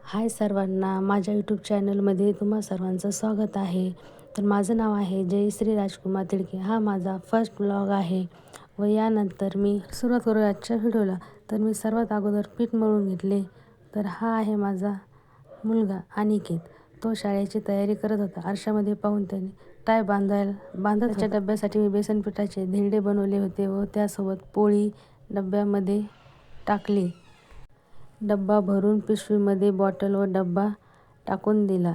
हाय सर्वांना, माझ्या यूट्यूब चॅनलमध्ये तुम्हा सर्वांचं स्वागत आहे. तर माझं नाव आहे जयश्री राजकुमार तिडके. हा माझा फर्स्ट ब्लॉग आहे व यानंतर मी सुरुवात करू आजच्या व्हिडिओला. तर मी सर्वात अगोदर पीठ मळून घेतले. तर हा आहे माझा मुलगा अनिकेत. तो शाळेची तयारी करत होता. आरशामध्ये पाहून त्याने टाय बांधत त्याच्या डब्यासाठी मी बेसन पिठाचे धिरडे बनवले होते व त्यासोबत पोळी डब्यामध्ये टाकली. डब्बा भरून पिशवीमध्ये बॉटल व डब्बा टाकून दिला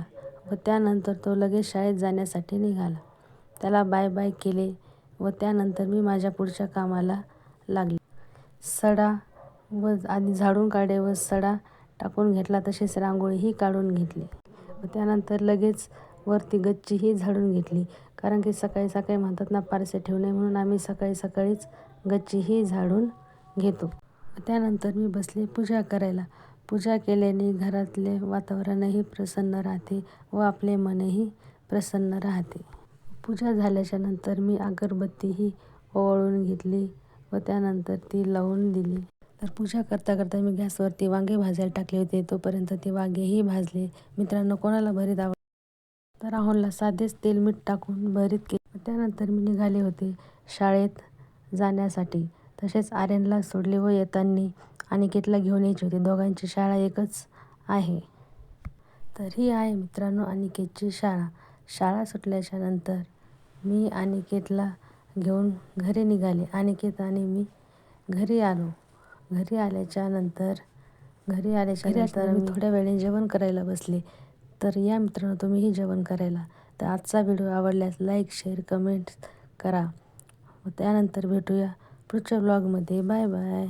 व त्यानंतर तो लगेच शाळेत जाण्यासाठी निघाला. त्याला बाय बाय केले व त्यानंतर मी माझ्या पुढच्या कामाला लागले. सडा व आधी झाडून काढले व सडा टाकून घेतला, तसेच रांगोळीही काढून घेतली व त्यानंतर लगेच वरती गच्चीही झाडून घेतली. कारण की सकाळी सकाळी म्हणतात ना, पारसे ठेवू नये, म्हणून आम्ही सकाळी सकाळीच गच्चीही झाडून घेतो. त्यानंतर मी बसले पूजा करायला. पूजा केल्याने घरातले वातावरणही प्रसन्न राहते व आपले मनही प्रसन्न राहते. पूजा झाल्याच्या नंतर मी अगरबत्तीही ओवाळून घेतली व त्यानंतर ती लावून दिली. तर पूजा करता करता मी गॅसवरती वांगे भाजायला टाकले होते. तोपर्यंत ते वांगेही भाजले. मित्रांनो, कोणाला भरीत आवडते तर राहुलला साधेच तेल मीठ टाकून भरीत केले. त्यानंतर मी निघाले होते शाळेत जाण्यासाठी. तसेच आर्यनला सोडले व येताना अनिकेतला घेऊन यायचे होते. दोघांची शाळा एकच आहे. तर ही आहे मित्रांनो अनिकेतची शाळा. शाळा सुटल्याच्या नंतर मी अनिकेतला घेऊन घरी निघाले. अनिकेत आणि मी घरी आलो. घरी आल्याच्या नंतर मी थोड्या वेळाने जेवण करायला बसले. तर या मित्रांनो, तुम्हीही जेवण करायला. तर आजचा व्हिडिओ आवडल्यास लाईक, शेअर, कमेंट करा व त्यानंतर भेटूया पुढच्या ब्लॉगमध्ये. Bye bye.